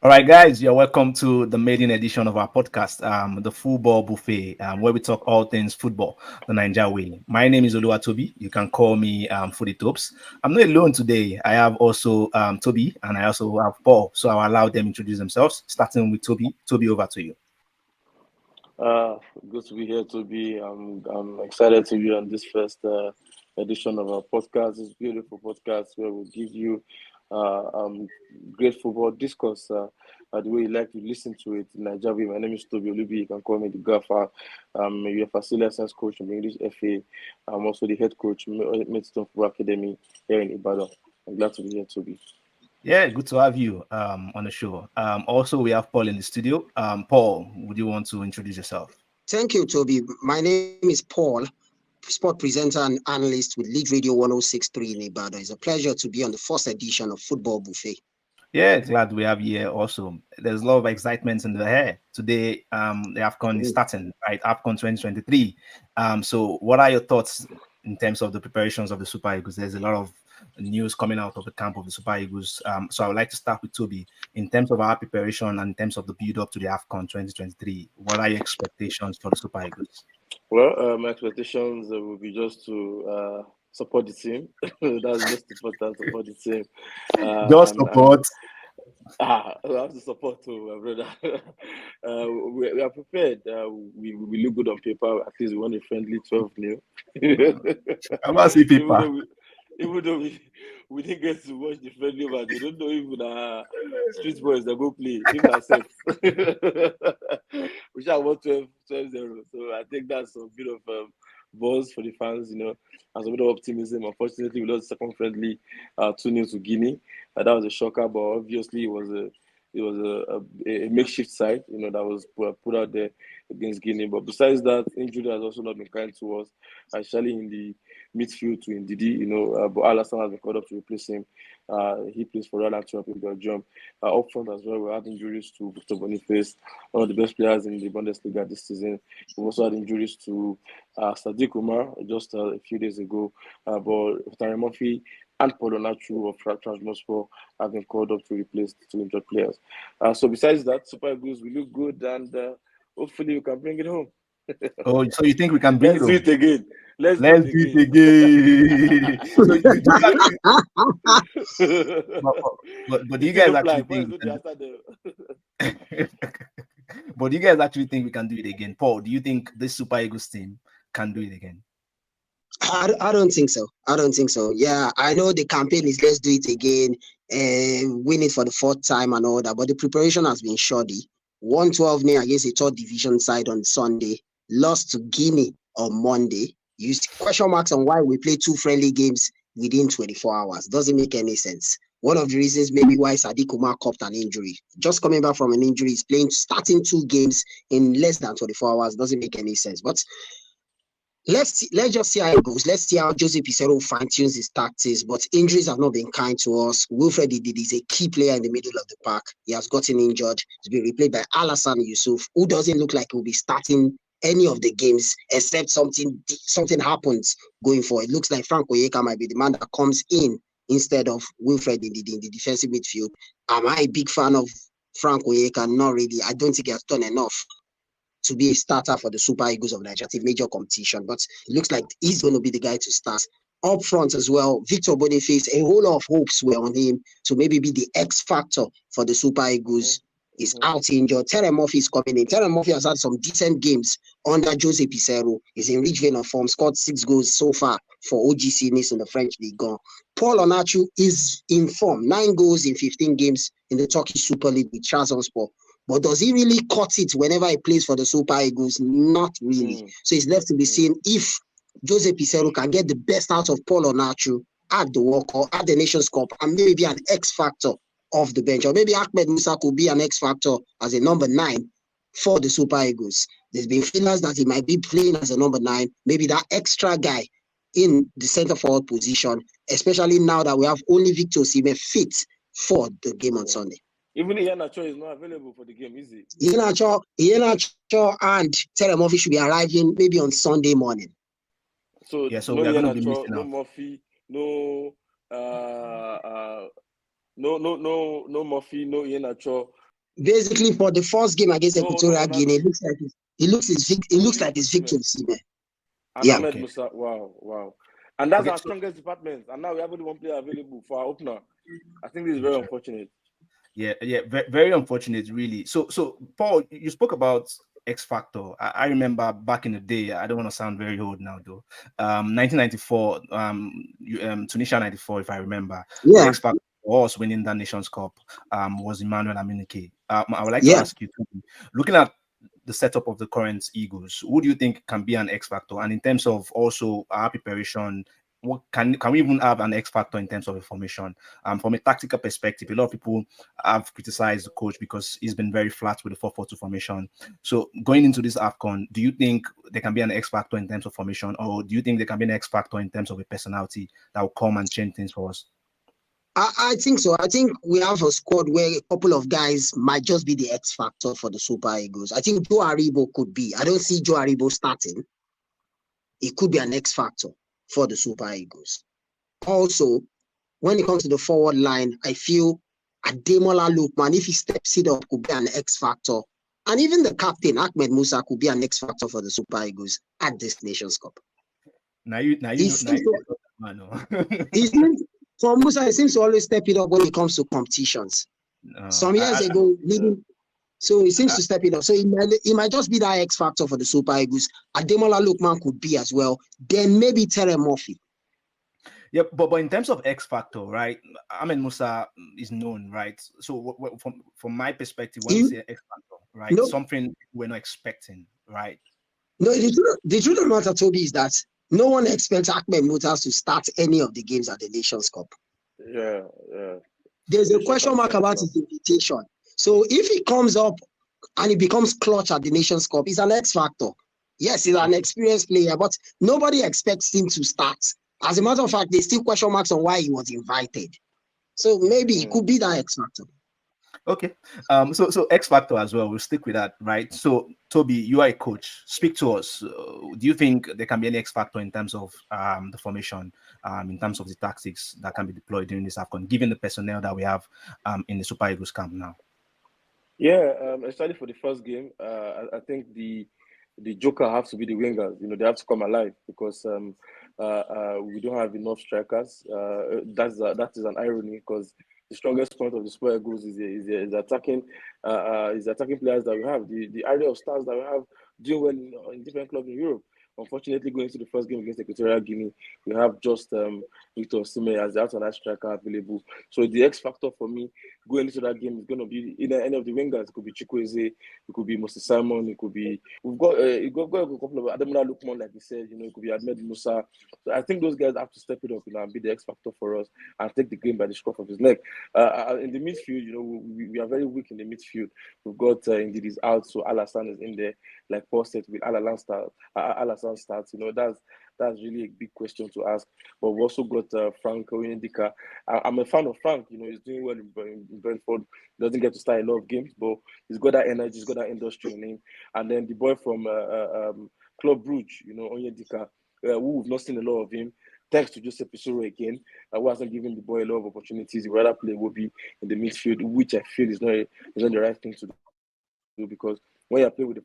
All right, guys, you're welcome to the maiden edition of our podcast, the Football Buffet, where we talk all things football the Niger way. My name is Oluwatobi. You can call me Foodie Topes. I'm not alone today. I have also Toby and I also have Paul. So I'll allow them introduce themselves, starting with Toby. Toby, over to you. Uh, Good to be here, Toby. I'm excited to be on this first edition of our podcast. This beautiful podcast where we'll give you great football discourse the way you like to listen to it in Nigeria. My name is Toby Olubi. You can call me the Gaffer. I'm a UFA lessons coach in English FA. I'm also the head coach, Midstone Football Academy here in Ibadan. I'm glad to be here, Toby. Yeah, good to have you on the show. Also, we have Paul in the studio. Paul, would you want to introduce yourself? Thank you, Toby. My name is Paul, sport presenter and analyst with Lead Radio 1063 in Ibadan. It's a pleasure to be on the first edition of Football Buffet. Yeah, glad we have you here also. There's a lot of excitement in the air. Today, the AFCON is Mm. starting, right? AFCON 2023. So what are your thoughts in terms of the preparations of the Super Eagles? There's a lot of news coming out of the camp of the Super Eagles. So I would like to start with Toby. In terms of our preparation and in terms of the build up to the AFCON 2023, what are your expectations for the Super Eagles? Well, my expectations will be just to support the team. That's most important. Support the team, Just and support. I have to support too, my brother. We are prepared. We look good on paper. At least we won a friendly 12-0. I want to see even people. though we, even though we didn't get to watch the friendly match, we don't know even street boys that go play. Even ourselves. We shall won 12-0. So I think that's a bit of buzz for the fans, and a bit of optimism. Unfortunately, we lost the second friendly 2-0 to Guinea. That was a shocker, but obviously it was a makeshift side, that was put out there against Guinea. But besides that, injury has also not been kind to us, especially in the midfield to Ndidi, but Alisson has been called up to replace him. He plays for Royal Antwerp in Belgium. Up front as well, we had injuries to Victor Boniface, one of the best players in the Bundesliga this season. We also had injuries to Sadiq Umar just a few days ago. But Terry Murphy and Polonachu of Transmospor have been called up to replace the two injured players. So besides that, Super Eagles, we look good, and hopefully we can bring it home. Oh, so you think we can bring it Let's do home? it again. Let's do Let's it do it again. again. So do you actually, but, but do you If you guys don't actually fly, think boys we go can there after them. do but do you guys actually think we can do it again? Paul, do you think this Super Eagles team can do it again? I don't think so. I don't think so. Yeah, I know the campaign is let's do it again and win it for the fourth time and all that, but the preparation has been shoddy. 112 nil against a third division side on Sunday, lost to Guinea on Monday. You see question marks on why we play two friendly games within 24 hours. Doesn't make any sense. One of the reasons maybe why Sadiq Umar copped an injury. Just coming back from an injury, he's playing starting two games in less than 24 hours. Doesn't make any sense. But let's just see how it goes. Let's see how Jose Pizarro fine tunes his tactics. But injuries have not been kind to us. Wilfred Ndidi is a key player in the middle of the park. He has gotten injured. He's been replaced by Alassane Yusuf, who doesn't look like he'll be starting any of the games except something happens going forward. It looks like Frank Oyeka might be the man that comes in instead of Wilfred Ndidi in the defensive midfield. Am I a big fan of Frank Oyeka? Not really. I don't think he has done enough to be a starter for the Super Eagles of Nigeria, a major competition. But it looks like he's going to be the guy to start. Up front as well, Victor Boniface, a whole lot of hopes were on him to maybe be the X factor for the Super Eagles. Is out injured. Terry Murphy is coming in. Terry Murphy has had some decent games under Jose Pizarro. He's in rich vein of form, scored 6 goals so far for OGC Nice in the French League. Paul Onachu is in form, 9 goals in 15 games in the Turkish Super League with Trabzonspor. But does he really cut it whenever he plays for the Super Eagles? Not really. So it's left to be seen if Jose Pizarro can get the best out of Paul Onachu at the World Cup, at the Nations Cup, and maybe be an X factor off the bench. Or maybe Ahmed Musa could be an X factor as a number 9 for the Super Eagles. There's been feelers that he might be playing as a number 9, maybe that extra guy in the center forward position, especially now that we have only Victor Osimhen fit for the game on Sunday. Even Iheanacho is not available for the game, is he? Iheanacho and Terry Murphy should be arriving maybe on Sunday morning. So Yeah, so no we are going to be Iheanacho, missing no out. Murphy, no Murphy, no Iheanacho, Basically, for the first game against Equatorial No, Guinea, Ronaldo. it looks like it's Osimhen. victory. And Yeah. Ahmed Okay. Musa. Wow. And that's Okay. our strongest department. And now we have only one player available for our opener. I think this is very unfortunate. Yeah, very unfortunate, really. So Paul, you spoke about X Factor. I remember back in the day. I don't want to sound very old now, though. 1994, Tunisia '94, if I remember, the Yeah. X Factor for us winning that Nations Cup was Emmanuel Aminike. I would like to Yeah. ask you, looking at the setup of the current Eagles, who do you think can be an X Factor? And in terms of also our preparation, what can we even have an X Factor in terms of a formation? From a tactical perspective, a lot of people have criticized the coach because he's been very flat with the 4-4-2 formation. So going into this AFCON, do you think there can be an X factor in terms of formation, or do you think there can be an X factor in terms of a personality that will come and change things for us? I think so. I think we have a squad where a couple of guys might just be the X factor for the Super Eagles. I think Joe Aribo could be. I don't see Joe Aribo starting. It could be an X factor for the Super Eagles. Also, when it comes to the forward line, I feel Ademola Lookman, if he steps it up, could be an X factor. And even the captain, Ahmed Musa, could be an X factor for the Super Eagles at this Nations Cup. Now you know, He seems, for Musa, he seems to always step it up when it comes to competitions. Some years ago, so he seems to step it up. So it might just be that X factor for the Super Eagles. Ademola Lookman could be as well. Then maybe Terry Murphy. Yeah, but in terms of X factor, right? Ahmed Musa is known, right? So from my perspective, when we say X factor, right, something we're not expecting, right? No, the truth of the matter, Toby, is that no one expects Ahmed Musa to start any of the games at the Nations Cup. Yeah. There's a question mark about his invitation. So if he comes up and he becomes clutch at the Nations Cup, he's an X factor. Yes, he's an experienced player, but nobody expects him to start. As a matter of fact, there's still question marks on why he was invited. So maybe it could be that X factor. Okay. So X factor as well. We'll stick with that, right? So Toby, you are a coach. Speak to us. Do you think there can be any X factor in terms of the formation, in terms of the tactics that can be deployed during this AFCON, given the personnel that we have in the Super Eagles camp now? Yeah, especially for the first game, I think the joker has to be the wingers. You know, they have to come alive because we don't have enough strikers. That is an irony because the strongest point of the Super Eagles is attacking players that we have. The area of stars that we have doing well in different clubs in Europe. Unfortunately, going into the first game against Equatorial Guinea, we have just Victor Osimhen as the out-and-out striker available. So the X factor for me going into that game is going to be either any of the wingers. It could be Chukwueze, it could be Moses Simon, it could be we've got a couple of Ademola Lookman, like you said. You know, it could be Ahmed Musa. So I think those guys have to step it up, and be the X factor for us and take the game by the scruff of his neck. In the midfield, we are very weak in the midfield. We've got Indeed is out, so Alassane is in there. Like Paul said, with Alassane starts. You know, that's really a big question to ask. But we've also got Frank Oyendika. I'm a fan of Frank. You know, he's doing well in Brentford. He doesn't get to start a lot of games, but he's got that energy, he's got that industry in him. And then the boy from Club Brugge, you know, Oyendika, who we've not seen a lot of him. Thanks to Joseph Pisoro again, who hasn't given the boy a lot of opportunities. He rather play Wobby in the midfield, which I feel is not the right thing to do because when you're playing with the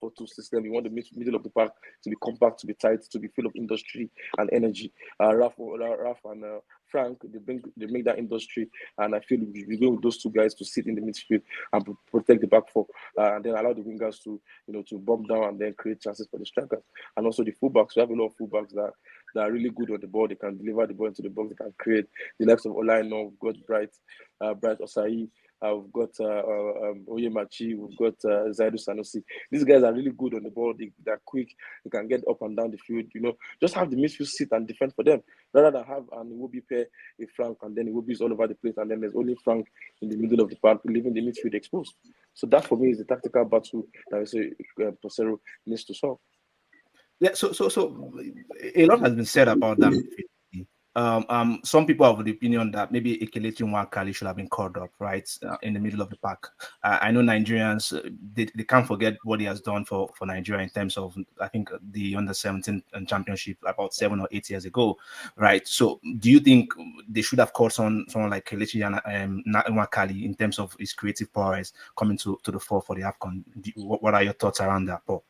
4-4-2 system, you want the middle of the park to be compact, to be tight, to be full of industry and energy. Raf and Frank, they make that industry, and I feel we go with those two guys to sit in the midfield and protect the back four, and then allow the wingers to bomb down and then create chances for the strikers, and also the fullbacks. We have a lot of fullbacks that are really good on the ball. They can deliver the ball into the box. They can create. The likes of Olaino, we've got Bright Osai. We've got Oyemachi, we've got Zaidu Sanusi. These guys are really good on the ball. They're quick. They can get up and down the field. You know, just have the midfield sit and defend for them, rather than have an Iwobi pair a Frank and then Iwobi is all over the place and then there's only Frank in the middle of the park, leaving the midfield exposed. So that for me is the tactical battle that I say Posero needs to solve. Yeah. So a lot has been said about that midfield. Some people have the opinion that maybe Ekelechi Nwakali should have been called up, right, in the middle of the pack. I know Nigerians, they can't forget what he has done for Nigeria in terms of, I think, the under-17 championship about 7 or 8 years ago, right? So do you think they should have called someone like Kelechi Nwakali in terms of his creative prowess coming to the fore for the AFCON? What are your thoughts around that, Paul?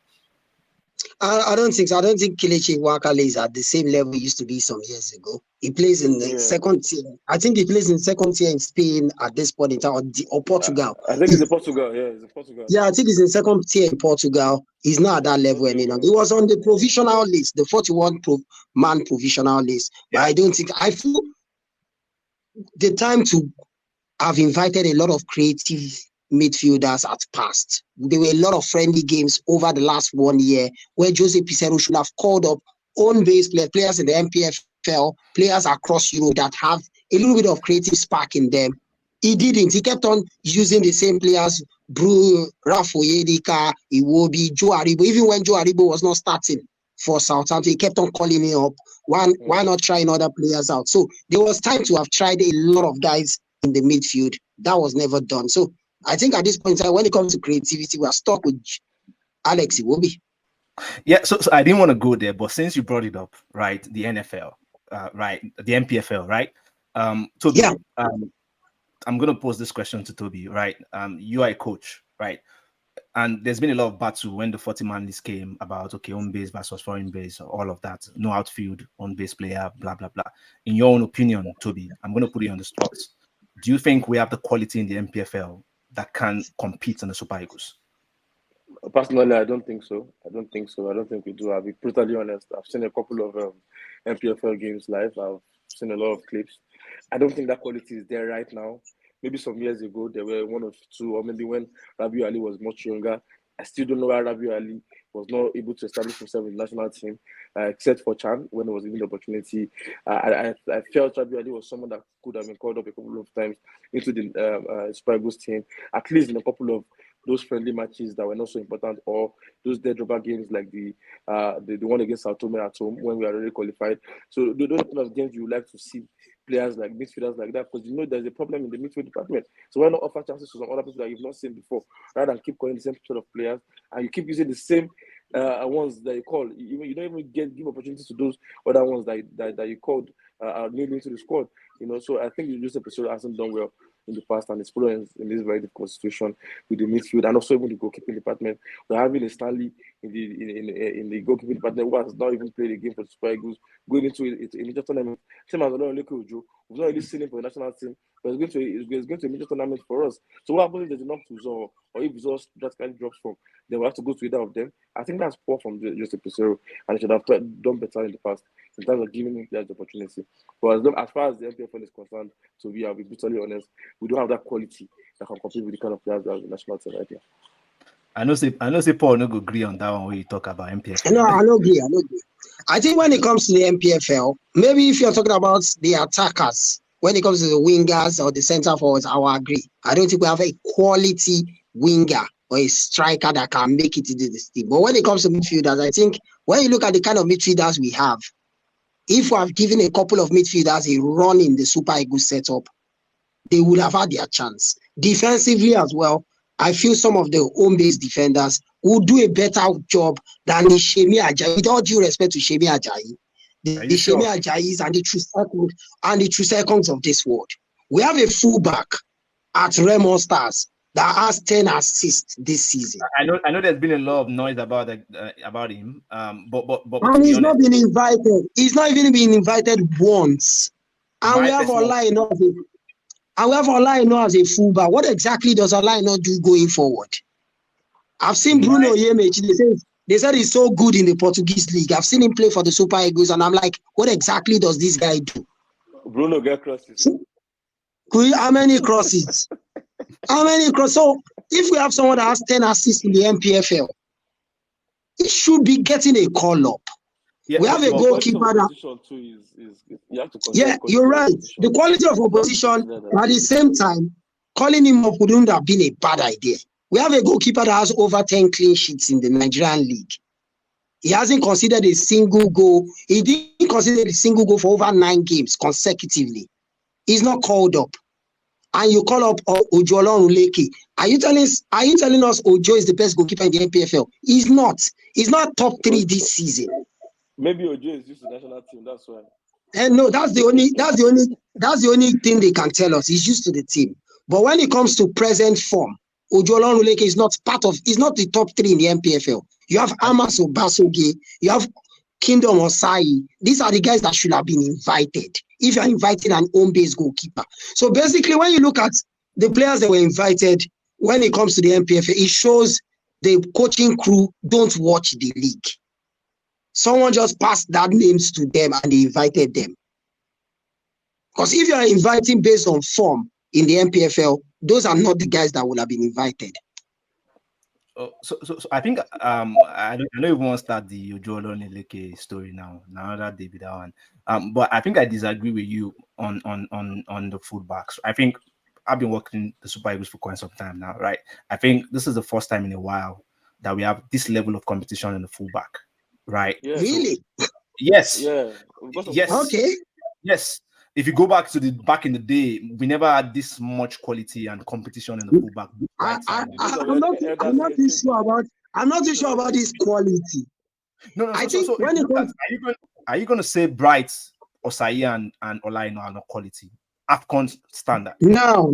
I don't think so. I don't think Kelechi Nwakali is at the same level he used to be some years ago. He plays in the second tier. I think he plays in second tier in Spain at this point in time, or Portugal. I think he's in Portugal. Yeah, he's in Portugal. Yeah, I think he's in second tier in Portugal. He's not at that level any longer. He was on the provisional list, the 41-man provisional list. But I don't think, I feel the time to have invited a lot of creative midfielders at passed. There were a lot of friendly games over the last 1 year where Jose Pizarro should have called up own-base players in the MPFL, players across Europe that have a little bit of creative spark in them. He didn't. He kept on using the same players, Rafa Yedika, Iwobi, Joe Aribo. Even when Joe Aribo was not starting for Southampton, he kept on calling him up. Why not trying other players out? So there was time to have tried a lot of guys in the midfield. That was never done. So I think at this point in time, when it comes to creativity, we are stuck with Alex Iwobi. Yeah, so I didn't want to go there, but since you brought it up, right, the NFL, right, the MPFL, right? Toby, yeah. I'm going to pose this question to Toby, right? You are a coach, right? And there's been a lot of battle when the 40-man list came about, okay, home base versus foreign base, all of that, no outfield, on base player, blah, blah, blah. In your own opinion, Toby, I'm going to put you on the spot. Do you think we have the quality in the MPFL that can compete in the Super Eagles? Personally, I don't think so. I don't think we do. I'll be brutally honest. I've seen a couple of MPFL games live. I've seen a lot of clips. I don't think that quality is there right now. Maybe some years ago, there were one or two, or maybe when Rabiu Ali was much younger. I still don't know why Rabiu Ali was not able to establish himself in the national team, except for Chan, when there was even the opportunity. I felt Rabiu Ali was someone that could have been called up a couple of times into the Super Eagles team, at least in a couple of those friendly matches that were not so important, or those dead rubber games like the one against Sao Tome at home when we are already qualified. So those kind of games you would like to see players like midfielders like that, because you know there's a problem in the midfield department. So why not offer chances to some other people that you've not seen before, rather than keep calling the same sort of players, and you keep using the same ones that you call. You don't even give opportunities to those other ones that you called are new into the squad. You know, so I think Jose Pessoa hasn't done well in the past, and it's following in this very difficult situation with the midfield and also even the goalkeeping department. We're having a Stanley in the goalkeeping department who has not even played a game for the Super Eagles, going into a major tournament. Same as Olorunleke Ojo, we've not really seen him for the national team, but it's going to a major tournament for us. So what happens if there's enough to Zor, or if Zor drastically drops from, then we have to go to either of them. I think that's poor from Jose Pessoa, and he should have done better in the past in terms of giving him players the opportunity. But as far as the MPFL is concerned, so I'll be brutally honest, we don't have that quality that can compete with the kind of players that are in the national team right here. I know say Paul no go agree on that one when you talk about MPFL. No, I don't agree. I think when it comes to the MPFL, maybe if you're talking about the attackers, when it comes to the wingers or the centre forwards, I will agree. I don't think we have a quality winger or a striker that can make it into this team. But when it comes to midfielders, I think when you look at the kind of midfielders we have, if we have given a couple of midfielders a run in the Super Eagles setup, they would have had their chance. Defensively as well, I feel some of the home-based defenders will do a better job than the Shemi Ajayi. With all due respect to Shemi Ajayi, the Shemi Ajayis and the true seconds of this world. We have a fullback at Remo Stars that has 10 assists this season. I know there's been a lot of noise about him. But and he's not been invited. He's not even been invited once. And we have Olaino as a fullback. What exactly does Olaino do going forward? I've seen Bruno Yemechi. They said he's so good in the Portuguese league. I've seen him play for the Super Eagles, and I'm like, what exactly does this guy do? Bruno get crosses. How many crosses? So if we have someone that has 10 assists in the MPFL, he should be getting a call up. Yeah, we have a goalkeeper that. You're right. The quality of opposition, at the same time, calling him up wouldn't have been a bad idea. We have a goalkeeper that has over 10 clean sheets in the Nigerian league. He hasn't considered a single goal. He didn't consider a single goal for over 9 games consecutively. He's not called up. And you call up Ojo Olorunleke. Are you telling us Ojo is the best goalkeeper in the NPFL? He's not. He's not top 3 this season. Maybe Ojo is used to the national team. That's why. And no, that's the only thing they can tell us. He's used to the team. But when it comes to present form, Ojo Olorunleke is not the top 3 in the NPFL. You have Amos Obasoge, you have Kingdom Osai. These are the guys that should have been invited. If you're invited an home-based goalkeeper. So basically, when you look at the players that were invited, when it comes to the NPFL, it shows the coaching crew don't watch the league. Someone just passed that names to them and they invited them. Because if you are inviting based on form in the NPFL, those are not the guys that would have been invited. So I think I don't even want to start the Ojo Olorunleke story now. Now that David that one. But I think I disagree with you on the fullbacks. I think I've been working the Super Eagles for quite some time now, right? I think this is the first time in a while that we have this level of competition in the fullback, right? Yeah, Really? Yes. Yeah. Yes. Okay. Yes. If you go back in the day, we never had this much quality and competition in the fullback. I'm not too sure about this quality. No. I think when it comes, are you going to say Bright, Osai, and Olaino are not quality? AFCON standard. No.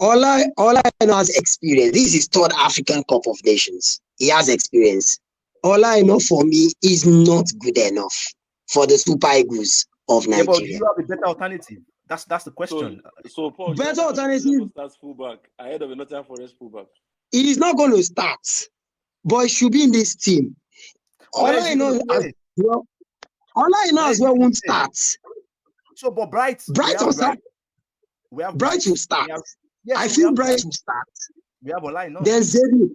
Olaino has experience. This is his 3rd African Cup of Nations. He has experience. Olaino for me is not good enough for the Super Eagles of Nigeria. Yeah, but you have a better alternative. That's the question. So Paul, better alternative starts fullback ahead of a Nottingham Forest fullback. He is not going to start, but he should be in this team. Olaino as well won't start. So, but Bright will start. I feel Bright will start. We have Olaino. Then Zedu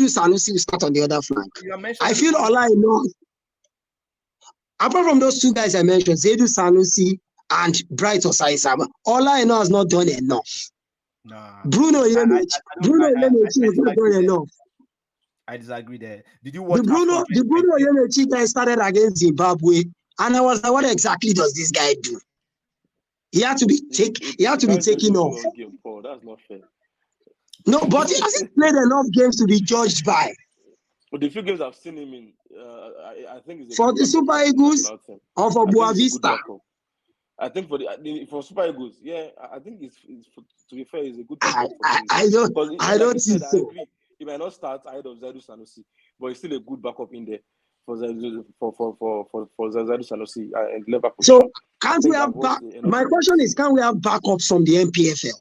Sanusi will start on the other flank. I feel Olaino. Apart from those 2 guys I mentioned, Zedu Sanusi and Bright Osai-Sama, Olaino has not done enough. Nah. Bruno Yemechi has not done enough. I disagree there. Did you watch the Bruno Yemechi guy started against Zimbabwe, and I was like, what exactly does this guy do? He had to be taken off. Paul, that's not fair. No, but he hasn't played enough games to be judged by. But the few games I've seen him in, I think it's for the Super Eagles or for Boa Vista. I think for Super Eagles, yeah, I think it's to be fair, it's a good. I don't think so. He might not start ahead of Zedu Sanusi, but he's still a good backup in there for Zedu Sanusi and Liverpool. So can't we have my question is, can we have backups from the NPFL?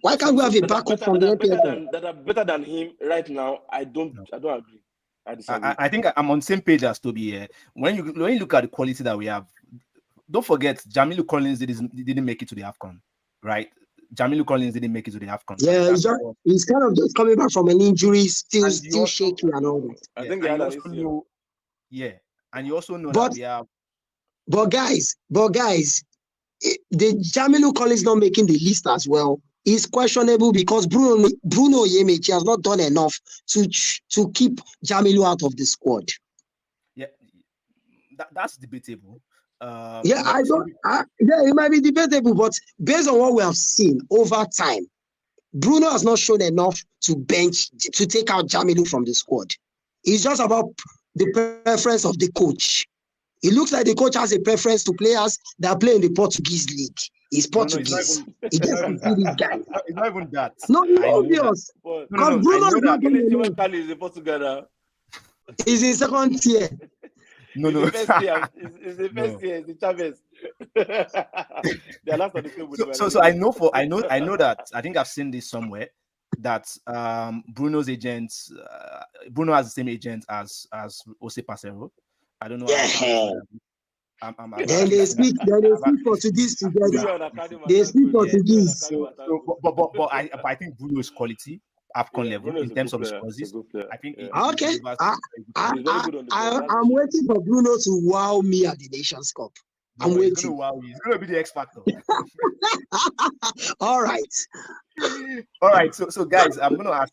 Why can't we have a backup from the NPFL? That are better than him right now? I don't agree. I think I'm on the same page as Toby here. When you look at the quality that we have, don't forget Jamilu Collins didn't make it to the AFCON, right? Jamilu Collins didn't make it to the AFCON. Yeah, he's kind of just coming back from an injury, still shaky and all that. I think and you also know that we have. But guys, the Jamilu Collins not making the list as well is questionable because Bruno Yemechi has not done enough to keep Jamilu out of the squad. Yeah, that's debatable. It might be debatable, but based on what we have seen over time, Bruno has not shown enough to take out Jamilu from the squad. It's just about the preference of the coach. It looks like the coach has a preference to players that play in the Portuguese league. He's Portuguese. He just see these guys. It's not even that. No, it's obvious. Because Bruno is not doing it. Is in Portugal. He's in 2nd tier. No. It's the first year. It's the Chavez. They are last on the table. So I know that. I think I've seen this somewhere that Bruno's agents. Bruno has the same agent as Ose Pasero. I don't know. Yeah. Then they speak Portuguese together. They speak Portuguese. But I think Bruno is quality. AFCON level in terms of his causes. I think I'm waiting for Bruno to wow me at the Nations Cup. I'm He's gonna waiting. wow you. He's gonna be the X factor. All right. All right, so guys, I'm going to ask.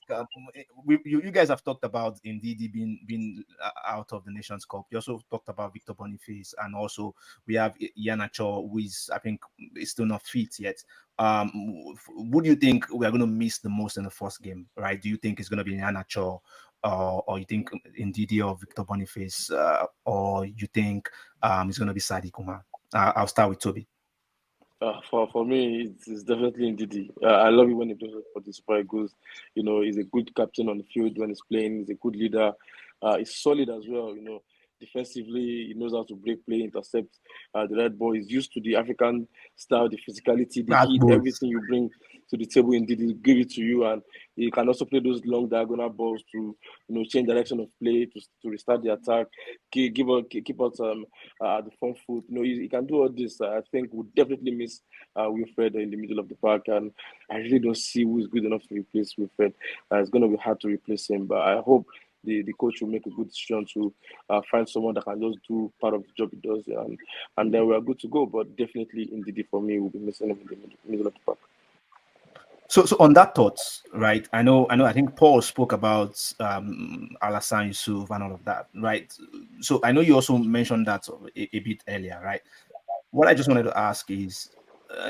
You guys have talked about Ndidi being out of the Nations Cup. You also talked about Victor Boniface, and also we have Iheanacho, who is, I think, is still not fit yet. Who do you think we are going to miss the most in the first game? Right? Do you think it's going to be Iheanacho, or you think Ndidi or Victor Boniface, or you think it's going to be Sadi Kumar? I'll start with Toby. For me, it's definitely Ndidi. I love it when he plays for the Super Eagles. You know, he's a good captain on the field when he's playing. He's a good leader. He's solid as well. You know, defensively, he knows how to break play, intercept the red ball. He's used to the African style, the physicality, the That's heat, good. everything you bring to the table. Indeed, he give it to you, and he can also play those long diagonal balls to change direction of play to restart the attack, keep us at the front foot. He can do all this. I think we'll definitely miss Wilfred in the middle of the park, and I really don't see who's good enough to replace Wilfred. It's going to be hard to replace him, but I hope the coach will make a good decision to find someone that can just do part of the job he does, and then we are good to go. But definitely, Ndidi for me, will be missing him in the middle of the park. So on that thought, right? I know. I think Paul spoke about Alassane Yusuf and all of that, right? So I know you also mentioned that a bit earlier, right? What I just wanted to ask is,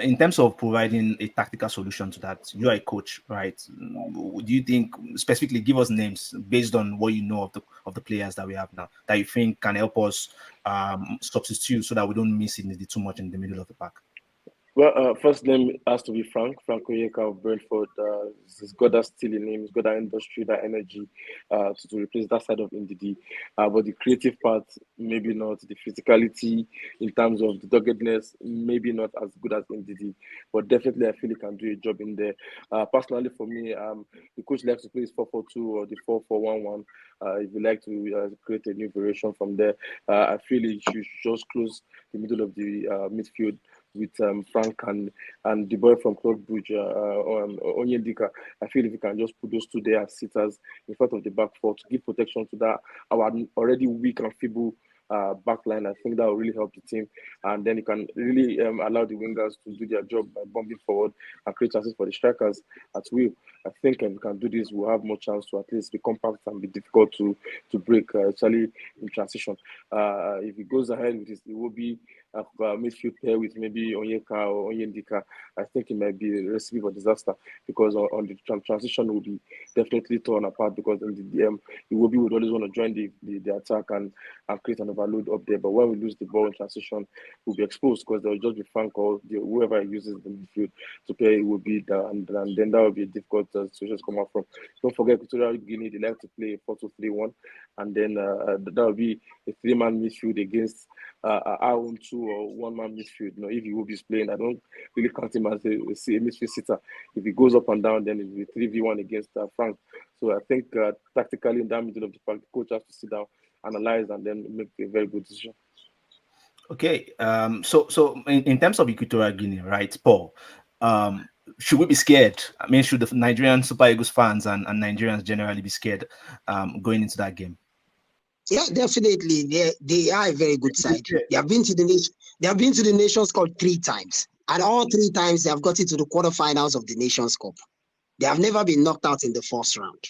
in terms of providing a tactical solution to that, you are a coach, right? Do you think specifically give us names based on what you know of the players that we have now that you think can help us substitute so that we don't miss it too much in the middle of the pack? Well, first name has to be Frank Onyeka of Brentford. He's got that steel in him. He's got that industry, that energy to replace that side of Ndidi. But the creative part, maybe not. The physicality in terms of the doggedness, maybe not as good as Ndidi. But definitely, I feel he can do a job in there. Personally, for me, the coach likes to play his 4-4-2 or the 4-4-1-1. If you like to create a new variation from there, I feel he should just close the middle of the midfield with Frank and the boy from Club Brugge, Onyedika. I feel if you can just put those two there as sitters in front of the back four to give protection to that our already weak and feeble back line, I think that will really help the team. And then you can really allow the wingers to do their job by bombing forward and create chances for the strikers at will. I think if we can do this, we'll have more chance to at least be compact and be difficult to break, especially in transition. If he goes ahead with this, it will be a midfield pair with maybe Onyeka or Onyendika. I think it might be a recipe for disaster because on the transition will be definitely torn apart because in the DM, it will be would always want to join the attack and create an overload up there. But when we lose the ball in transition, we'll be exposed because there will just be Frank or whoever uses the midfield to play. It will be there, and then that will be a difficult situation to come out from. Don't forget, Equatorial Guinea, they like to play 4-2-3-1, and then that will be a three-man midfield against our own two or one-man midfield. If he will be playing, I don't really count him as a midfield sitter. If he goes up and down, then it will be 3v1 against Frank. So I think tactically in that middle of the park, the coach has to sit down, analyze, and then make a very good decision. Okay. So in terms of Equatorial Guinea, right, Paul? Should we be scared? I mean, should the Nigerian Super Eagles fans and Nigerians generally be scared going into that game? Yeah, definitely. They are a very good side. They have been to the Nations Cup 3 times, and all 3 times they have got into the quarterfinals of the Nations Cup. They have never been knocked out in the first round.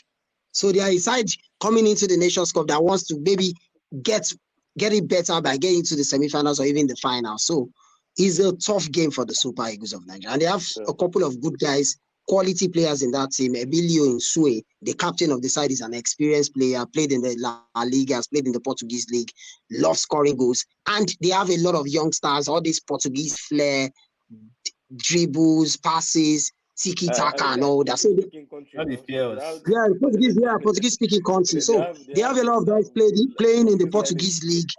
So they are a side coming into the Nations Cup that wants to maybe get it better by getting to the semifinals or even the final. So it's a tough game for the Super Eagles of Nigeria. And they have a couple of good guys, quality players in that team. Emilio Insue, the captain of the side, is an experienced player, played in the La Liga, has played in the Portuguese league, loves scoring goals. And they have a lot of young stars, all this Portuguese flair, dribbles, passes, tiki-taka and all that. So Portuguese speaking country. So they have a lot of guys playing in the Portuguese league.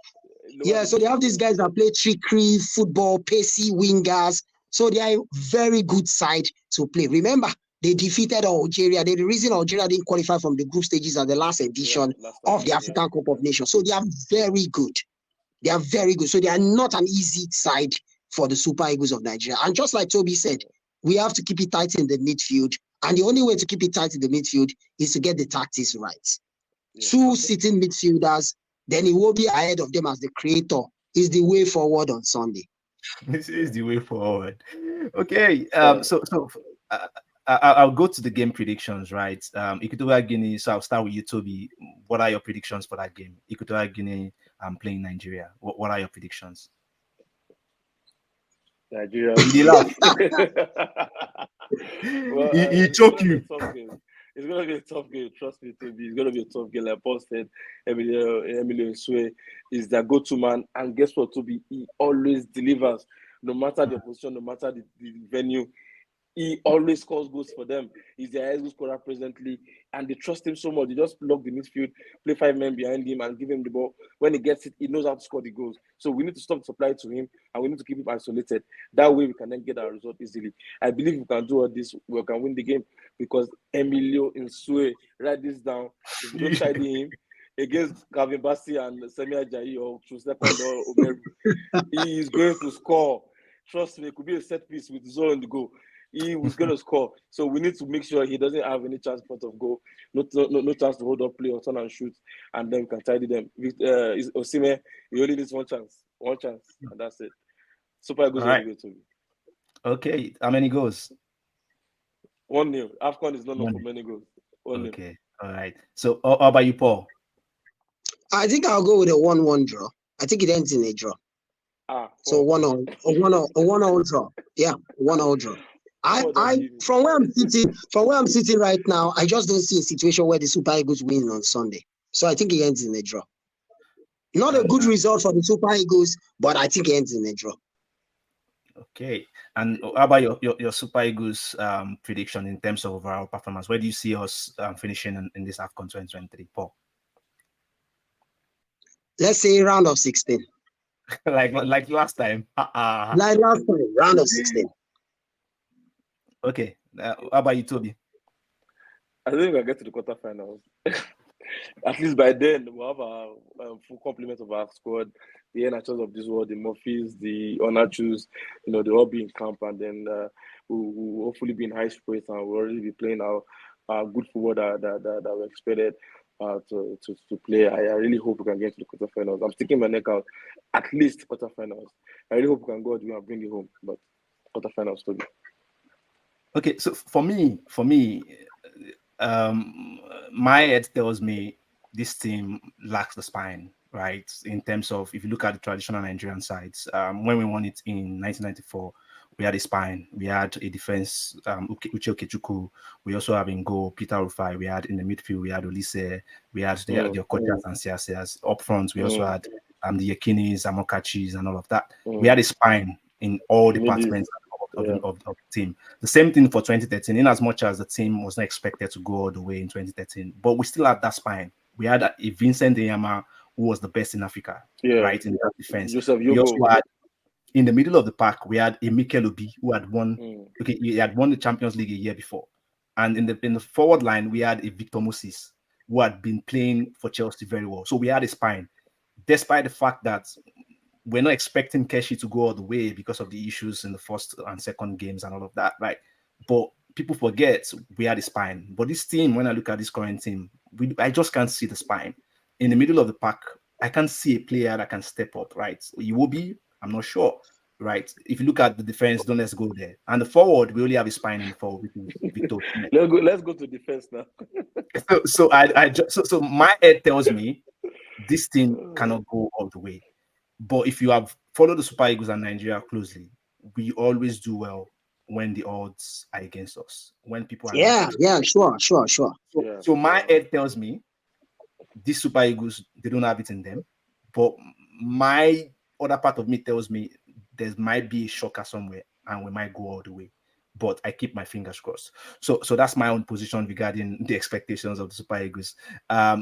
Yeah, so they have these guys that play trickery, football, pacey wingers. So they are a very good side to play. Remember, they defeated Algeria. They're the reason Algeria didn't qualify from the group stages at the last edition of the African Cup of Nations. So they are very good. They are very good. So they are not an easy side for the Super Eagles of Nigeria. And just like Toby said, we have to keep it tight in the midfield. And the only way to keep it tight in the midfield is to get the tactics right. 2 sitting midfielders, then he will be ahead of them as the creator is the way forward on Sunday. This is the way forward. Okay. Uh, Uh, I'll go to the game predictions, right? Equatorial Guinea. So I'll start with you, Toby. What are your predictions for that game? Equatorial Guinea playing Nigeria. What are your predictions? Nigeria You did win. laugh. Well, He it's choke gonna be a you. tough game. It's gonna be a tough game. Trust me, to be. It's gonna be a tough game. Like Paul said, Emilio Nsue is their go-to man, and guess what? To be, he always delivers, no matter the opposition, no matter the venue. He always scores goals for them. He's their highest goal scorer presently, and they trust him so much. They just lock the midfield, play 5 men behind him, and give him the ball. When he gets it, he knows how to score the goals. So we need to stop the supply to him, and we need to keep him isolated. That way, we can then get our result easily. I believe we can do all this. We can win the game because Emilio Nsue, write this down. If we don't tidy him against Gavin Bassi and Semi Ajayi or Trusecond or Omeru, he is going to score. Trust me, it could be a set piece with Zoro on the goal. He was going to score. So we need to make sure he doesn't have any chance in front of goal. No chance to hold up play or turn and shoot. And then we can tidy them. With Osimhen, he only needs one chance. One chance. And that's it. Super Eagles All right. will go to. Okay. How many goals? 1-0. AFCON is not known for 1-0. many goals. 1-0. Okay. All right. So how about you, Paul? I think I'll go with a 1-1 draw. I think it ends in a draw. So Paul. a 1-1 draw. Yeah, 1-1 draw. From where I'm sitting right now, I just don't see a situation where the Super Eagles win on Sunday. So I think it ends in a draw. Not a good result for the Super Eagles, but I think it ends in a draw. Okay. And how about your Super Eagles prediction in terms of overall performance? Where do you see us finishing in this AFCON 2023, Paul? Let's say round of 16. like last time. Like last time, round of 16. Okay. How about you, Toby? I think we'll get to the quarterfinals. At least by then, we'll have a full complement of our squad. The NHS of this world, the Murphys, the Onachus, they'll all be in camp, and then we'll hopefully be in high spirits, and we'll already be playing our good football that we expected to play. I really hope we can get to the quarterfinals. I'm sticking my neck out, at least quarterfinals. I really hope we can go out and bring it home, but quarterfinals to be. Okay, so for me, my head tells me this team lacks the spine, right? In terms of, if you look at the traditional Nigerian sides, when we won it in 1994, we had a spine, we had a defense, Uche Okechukwu. We also have in goal Peter Rufai. We had in the midfield, we had Olise, we had the Okochas and Siasias. Up front, we also had the Yekinis, Amokachis, and all of that. We had a spine in all departments of the team. The same thing for 2013, in as much as the team was not expected to go all the way in 2013, but we still had that spine. We had a Vincent Denyama, who was the best in Africa, right, in that defense. We also had, in the middle of the pack, we had a Mikel Obi, who had won. Okay, he had won the Champions League a year before, and in the forward line, we had a Victor Moses, who had been playing for Chelsea very well. So we had a spine, despite the fact that we're not expecting Keshi to go all the way because of the issues in the first and second games and all of that, right? But people forget we had a spine. But this team, when I look at this current team, I just can't see the spine. In the middle of the pack, I can't see a player that can step up, right? You will be, I'm not sure, right? If you look at the defense, don't let's go there. And the forward, we only have a spine in the forward, which is Victor. Let's go to defense now. So my head tells me this team cannot go all the way. But if you have followed the Super Eagles and Nigeria closely, we always do well when the odds are against us. When people are sure. So my head tells me these Super Eagles, they don't have it in them. But my other part of me tells me there might be a shocker somewhere and we might go all the way. But I keep my fingers crossed. So that's my own position regarding the expectations of the Super Eagles.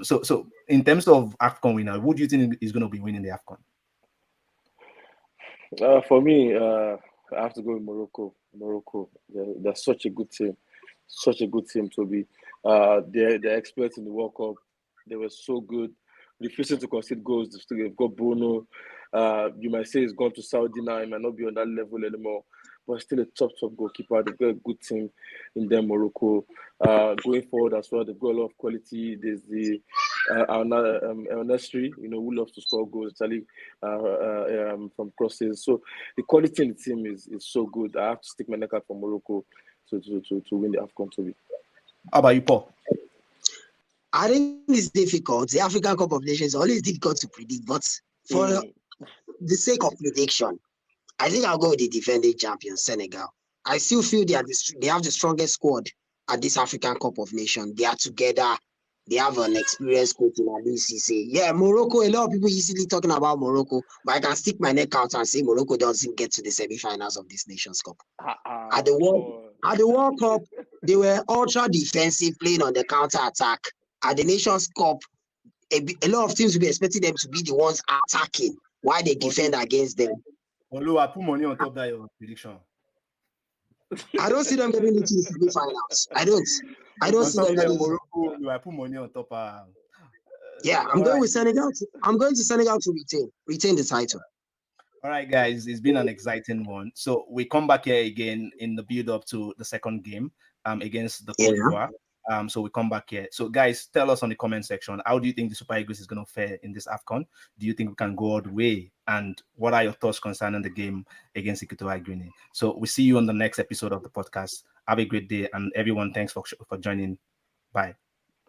So in terms of AFCON winner, who do you think is going to be winning the AFCON? For me, I have to go with Morocco. They're such a good team. To be. They're experts in the World Cup. They were so good, refusing to concede goals. They've got Bruno. You might say he's gone to Saudi now. He might not be on that level anymore, but still a top goalkeeper. They've got a good team in them, Morocco. Going forward as well, they've got a lot of quality. There's the Nesri, who loves to score goals, especially from crosses. So the quality in the team is so good. I have to stick my neck out for Morocco to win the AFCON to be. How about you, Paul? I think it's difficult. The African Cup of Nations is always difficult to predict, but for the sake of prediction, I think I'll go with the defending champion, Senegal. I still feel they have the strongest squad at this African Cup of Nations. They are together. They have an experienced coach in Aliou Cisse. Yeah, Morocco, a lot of people easily talking about Morocco, but I can stick my neck out and say Morocco doesn't get to the semi-finals of this Nations Cup. At the World Cup, they were ultra defensive, playing on the counter-attack. At the Nations Cup, a lot of teams will be expecting them to be the ones attacking while they defend against them. Olu, I put money on top of that your prediction. I don't see them getting into the semi-finals. I don't see them getting Morocco. I put money on top. Yeah, I'm going with Senegal. I'm going to Senegal to retain the title. All right, guys, it's been an exciting one. So we come back here again in the build-up to the second game against the Cote d'Ivoire. So we come back here. So guys, tell us on the comment section, how do you think the Super Eagles is going to fare in this AFCON? Do you think we can go all the way? And what are your thoughts concerning the game against Equatorial Guinea? So we see you on the next episode of the podcast. Have a great day. And everyone, thanks for joining. Bye.